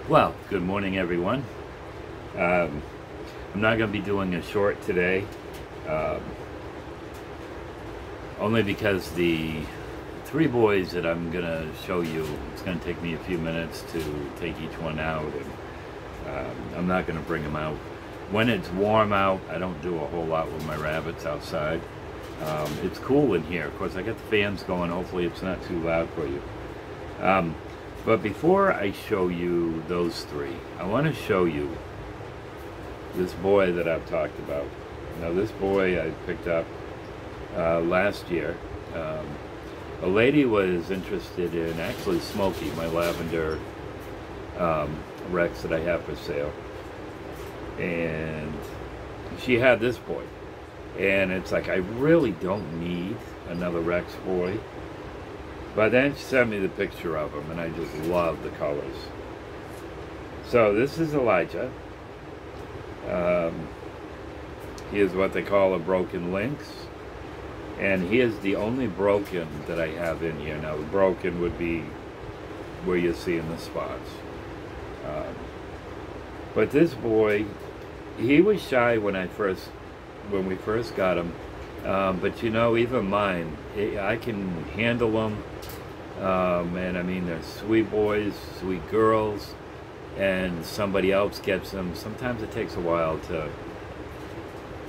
Well, good morning, everyone. I'm not going to be doing a short today, um, only because the three boys that I'm going to show you, it's going to take me a few minutes to take each one out, and I'm not going to bring them out. When it's warm out, I don't do a whole lot with my rabbits outside. It's cool in here. Of course, I got the fans going. Hopefully it's not too loud for you. But before I show you those three, I want to show you this boy that I've talked about. Now, this boy I picked up last year. A lady was interested in actually Smokey, my Lavender Rex that I have for sale. And she had this boy. And it's like, I really don't need another Rex boy. But then she sent me the picture of him, and I just love the colors. So this is Elijah. He is what they call a broken lynx. And he is the only broken that I have in here. Now, the broken would be where you're seeing the spots. But this boy, he was shy when we first got him. But you know, even mine, I can handle them. And I mean, they're sweet boys, sweet girls, and somebody else gets them. Sometimes it takes a while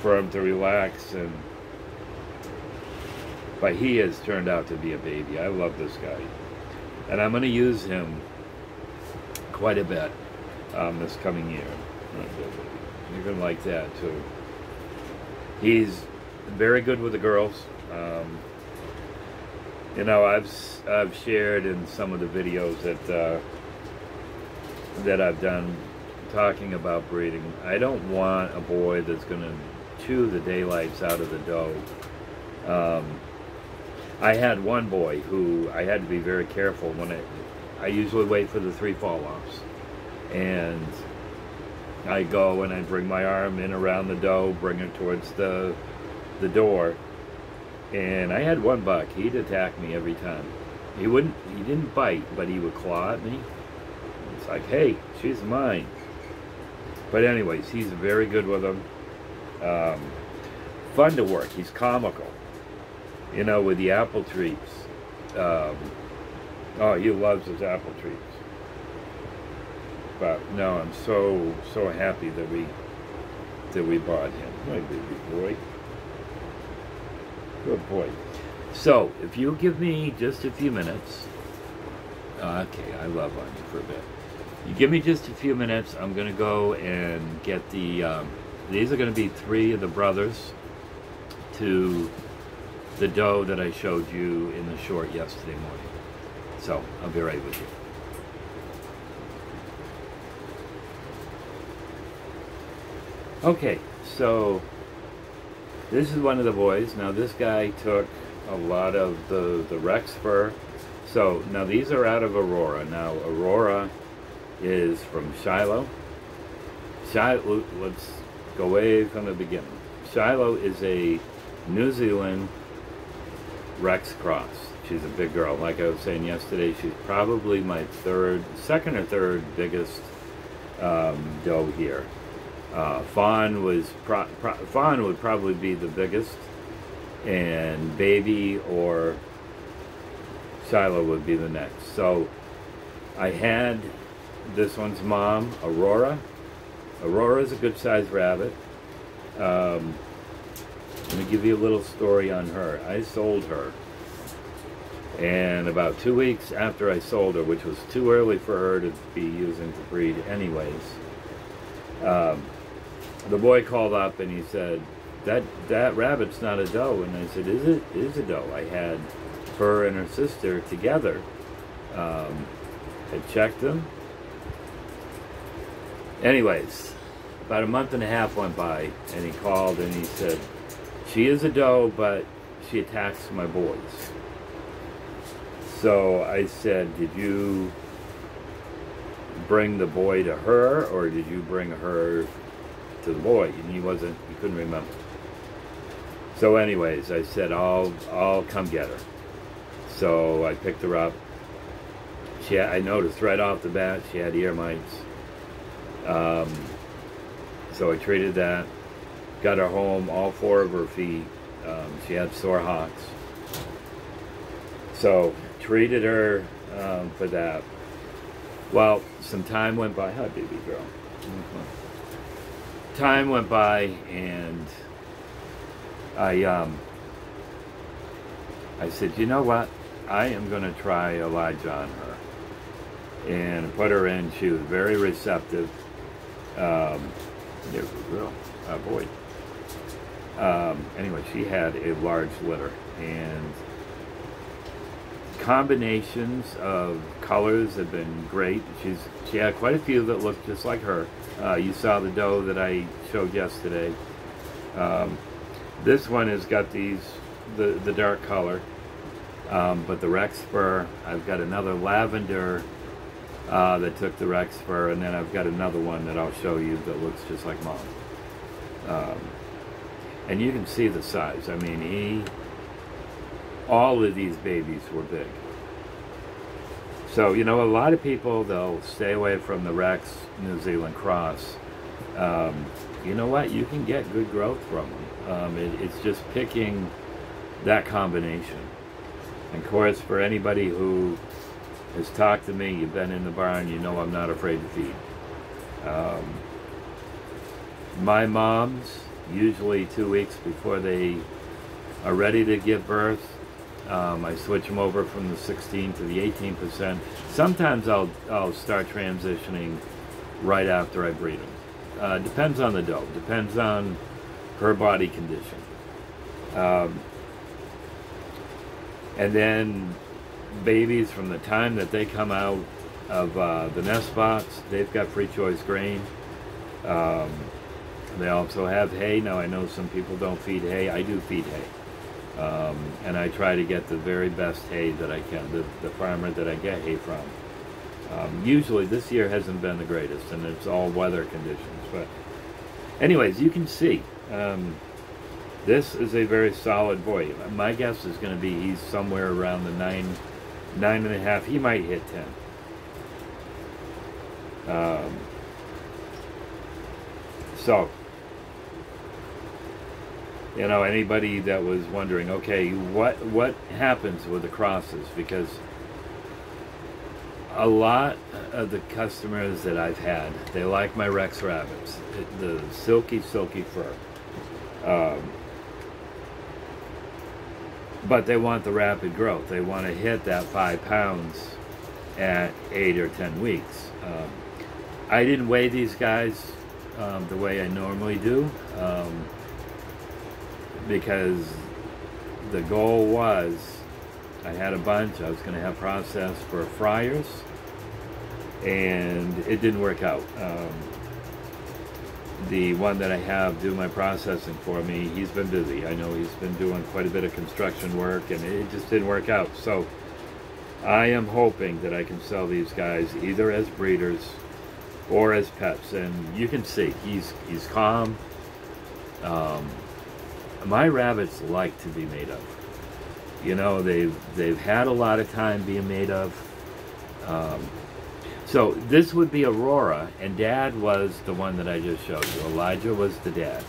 for them to relax, but he has turned out to be a baby. I love this guy, and I'm going to use him quite a bit this coming year. You're going to like that too. He's very good with the girls. You know, I've shared in some of the videos that I've done talking about breeding. I don't want a boy that's going to chew the daylights out of the doe. I had one boy who I had to be very careful when I usually wait for the 3 fall-offs, and I go and I bring my arm in around the doe, bring her towards the door. And I had one buck. He'd attack me every time. He didn't bite, but he would claw at me. It's like, hey, she's mine. But anyways, he's very good with them. Fun to work. He's comical. You know, with the apple treats. Oh, he loves his apple treats. But no, I'm so happy that we bought him. My baby boy. Good boy. So, if you give me just a few minutes, okay, I love on you for a bit. You give me just a few minutes, I'm going to go and get the, these are going to be 3 of the brothers to the doe that I showed you in the short yesterday morning. So, I'll be right with you. Okay, so this is one of the boys. Now this guy took a lot of the Rex fur. So now these are out of Auroa. Now Auroa is from Shiloh. Let's go way from the beginning. Shiloh is a New Zealand Rex cross. She's a big girl. Like I was saying yesterday, she's probably my second or third biggest doe here. Fawn would probably be the biggest, and Baby or Shiloh would be the next. So I had this one's mom, Auroa. Auroa is a good sized rabbit. Let me give you a little story on her. I sold her, and about 2 weeks after I sold her, which was too early for her to be using to breed anyways, the boy called up and he said, that rabbit's not a doe. And I said, it is a doe. I had her and her sister together. I checked them. Anyways, about a month and a half went by, and he called and he said, she is a doe, but she attacks my boys. So I said, did you bring the boy to her, or did you bring her to the boy? And he couldn't remember. So anyways, I said, I'll come get her. So I picked her up. I noticed right off the bat she had ear mites. So I treated that. Got her home, all 4 of her feet. She had sore hocks. So treated her for that. Well, some time went by. Hi, baby girl. Time went by, and I said, you know what? I am going to try Elijah on her. And put her in. She was very receptive. There we go. Oh, boy. Anyway, she had a large litter. And combinations of colors have been great. She had quite a few that looked just like her. You saw the doe that I showed yesterday. This one has got the dark color, but the Rex fur. I've got another Lavender that took the Rex fur, and then I've got another one that I'll show you that looks just like Mom. And you can see the size. I mean, all of these babies were big. So, you know, a lot of people, they'll stay away from the Rex New Zealand cross. You know what? You can get good growth from them. It's just picking that combination. And of course, for anybody who has talked to me, you've been in the barn, you know I'm not afraid to feed. My moms, usually 2 weeks before they are ready to give birth, I switch them over from the 16 to the 18%. Sometimes I'll start transitioning right after I breed them. Depends on the doe. Depends on her body condition. And then babies, from the time that they come out of the nest box, they've got free choice grain. They also have hay. Now I know some people don't feed hay. I do feed hay. And I try to get the very best hay that I can, the farmer that I get hay from. Usually this year hasn't been the greatest, and it's all weather conditions. But anyways, you can see, this is a very solid boy. My guess is going to be he's somewhere around the 9.5. He might hit 10. So, you know, anybody that was wondering, okay, what happens with the crosses? Because a lot of the customers that I've had, they like my Rex rabbits, the silky fur. But they want the rapid growth. They want to hit that 5 pounds at 8 or 10 weeks. I didn't weigh these guys the way I normally do, because the goal was, I had a bunch, I was going to have processed for fryers, and it didn't work out. The one that I have do my processing for me, he's been busy. I know he's been doing quite a bit of construction work, and it just didn't work out. So I am hoping that I can sell these guys either as breeders or as pets. And you can see he's calm. My rabbits like to be made of. You know, they've had a lot of time being made of. So this would be Aurora, and Dad was the one that I just showed you. Elijah was the dad.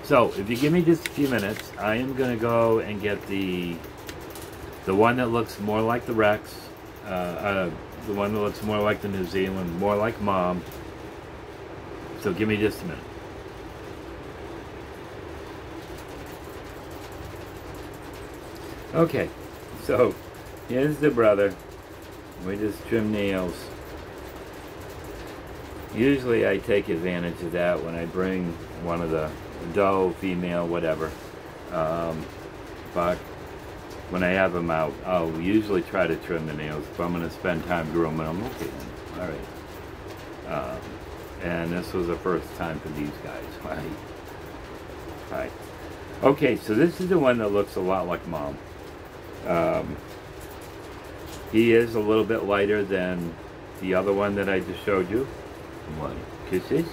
So if you give me just a few minutes, I am going to go and get the one that looks more like the Rex, the one that looks more like the New Zealand, more like Mom. So give me just a minute. Okay. So, here's the brother. We just trim nails. Usually I take advantage of that when I bring one of the doe, female, whatever, buck. When I have them out, I'll usually try to trim the nails. If I'm going to spend time grooming them, okay then. Alright. And this was the first time for these guys. Right. Okay, so this is the one that looks a lot like Mom. He is a little bit lighter than the other one that I just showed you. What? Kisses?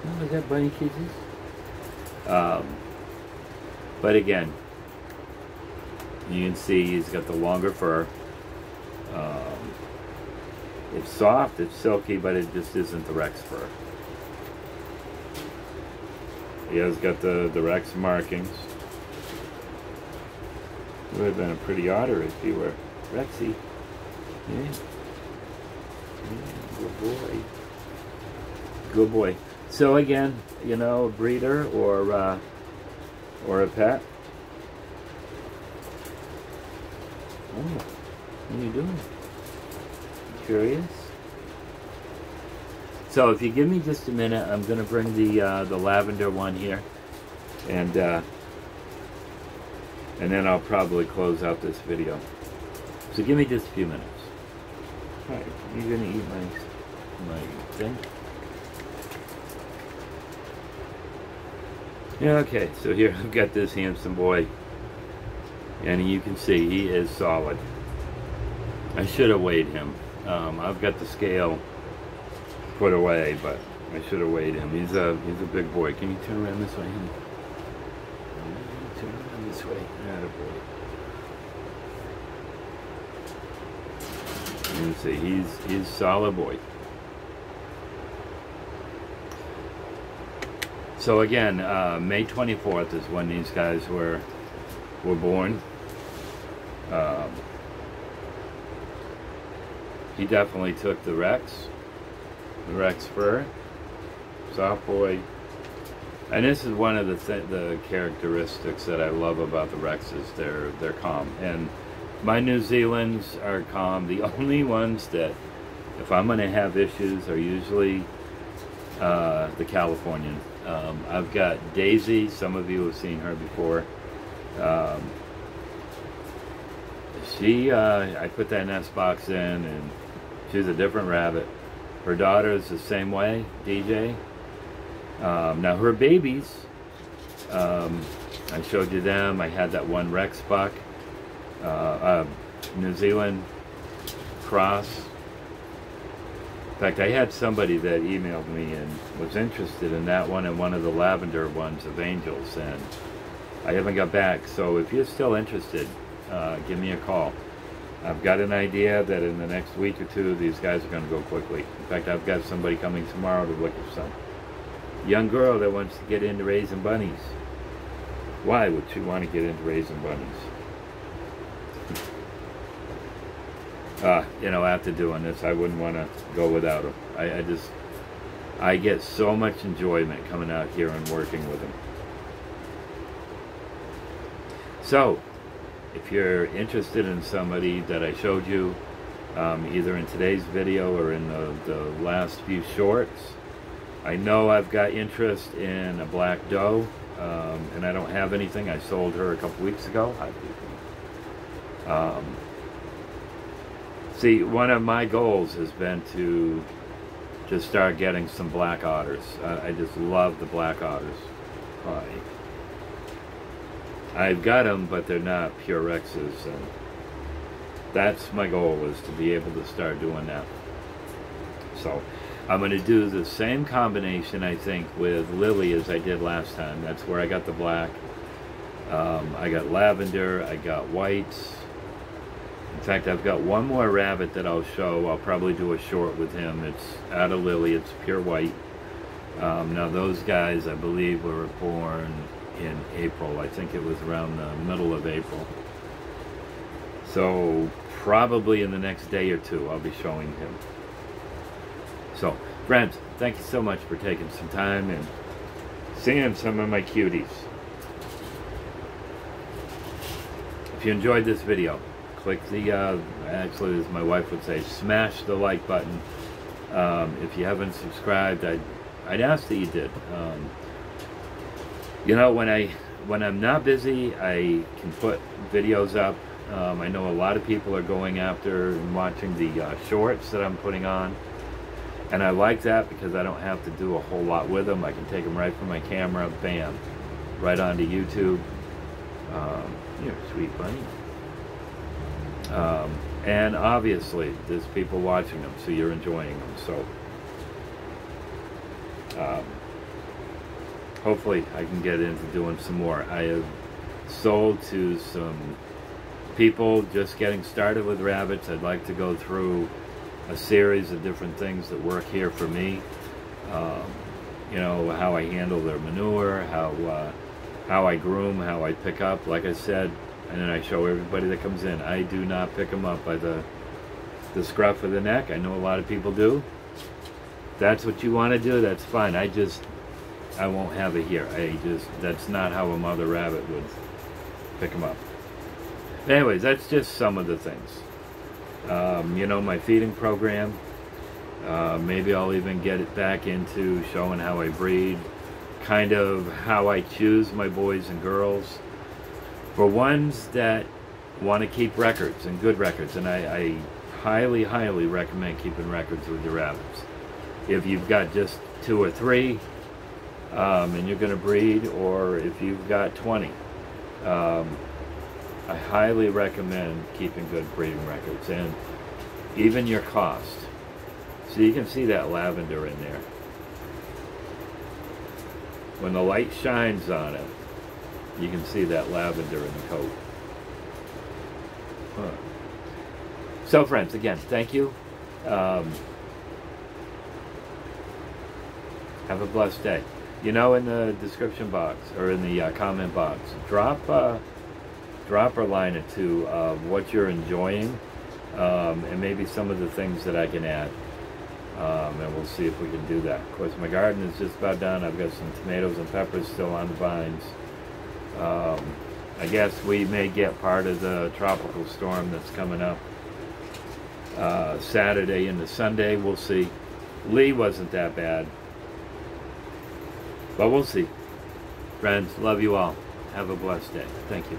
Oh, is that bunny kisses? But again, You can see he's got the longer fur. It's soft, it's silky, but it just isn't the Rex fur. He has got the Rex markings. It would have been a pretty otter if he were Rexy. Yeah. Yeah, good boy. Good boy. So again, you know, a breeder or a pet. Oh, what are you doing? Curious? So if you give me just a minute, I'm going to bring the lavender one here, and then I'll probably close out this video. So give me just a few minutes. All right, you're going to eat my thing. Yeah, okay, so here I've got this handsome boy, and you can see he is solid. I should have weighed him. I've got the scale put away, but I should have weighed him. He's a big boy. Can you turn around this way? Turn around this way. Attaboy. You can see he's a solid boy. So again, May 24th is when these guys were born. He definitely took the Rex fur, soft boy, and this is one of the characteristics that I love about the Rexes. They're calm, and my New Zealand's are calm. The only ones that, if I'm going to have issues, are usually the Californian. I've got Daisy. Some of you have seen her before. I put that nest box in, and she's a different rabbit. Her daughter's the same way, DJ. Now her babies, I showed you them. I had that one Rex buck, New Zealand cross. In fact, I had somebody that emailed me and was interested in that one and one of the lavender ones of Angels, and I haven't got back. So if you're still interested, give me a call. I've got an idea that in the next week or two, these guys are going to go quickly. In fact, I've got somebody coming tomorrow to look at some young girl that wants to get into raising bunnies. Why would she want to get into raising bunnies? You know, after doing this, I wouldn't want to go without them. I get so much enjoyment coming out here and working with them. So, if you're interested in somebody that I showed you, either in today's video or in the last few shorts, I know I've got interest in a black doe, and I don't have anything. I sold her a couple weeks ago. See, one of my goals has been to just start getting some black otters. I just love the black otters. I've got them, but they're not pure Rexes, and that's my goal, is to be able to start doing that. So I'm going to do the same combination, I think, with Lily as I did last time. That's where I got the black. I got lavender, I got whites. In fact, I've got one more rabbit that I'll show. I'll probably do a short with him. It's out of Lily, it's pure white. Now those guys, I believe, were born in April. I think it was around the middle of April. So probably in the next day or two, I'll be showing him. So, friends, thank you so much for taking some time and seeing some of my cuties. If you enjoyed this video, click the, actually as my wife would say, smash the like button. If you haven't subscribed, I'd ask that you did. You know, when I'm not busy, I can put videos up. I know a lot of people are going after and watching the shorts that I'm putting on. And I like that because I don't have to do a whole lot with them. I can take them right from my camera, bam, right onto YouTube. You're a sweet bunny. And obviously, there's people watching them, so you're enjoying them. So, hopefully, I can get into doing some more. I have sold to some people just getting started with rabbits, I'd like to go through a series of different things that work here for me. You know, how I handle their manure, how I groom, how I pick up, like I said, and then I show everybody that comes in. I do not pick them up by the scruff of the neck. I know a lot of people do. If that's what you want to do, that's fine. I won't have it here. That's not how a mother rabbit would pick them up. Anyways, that's just some of the things. You know, my feeding program, maybe I'll even get it back into showing how I breed, kind of how I choose my boys and girls. For ones that want to keep records, and good records, and I highly, highly recommend keeping records with your rabbits. If you've got just 2 or 3, and you're going to breed, or if you've got 20, I highly recommend keeping good breeding records, and even your cost. So you can see that lavender in there. When the light shines on it, you can see that lavender in the coat. Huh. So friends, again, thank you. Have a blessed day. You know, in the description box, or in the comment box, drop a line or two of what you're enjoying, and maybe some of the things that I can add. And we'll see if we can do that. Of course, my garden is just about done. I've got some tomatoes and peppers still on the vines. I guess we may get part of the tropical storm that's coming up Saturday into Sunday. We'll see. Lee wasn't that bad, but we'll see. Friends, love you all. Have a blessed day. Thank you.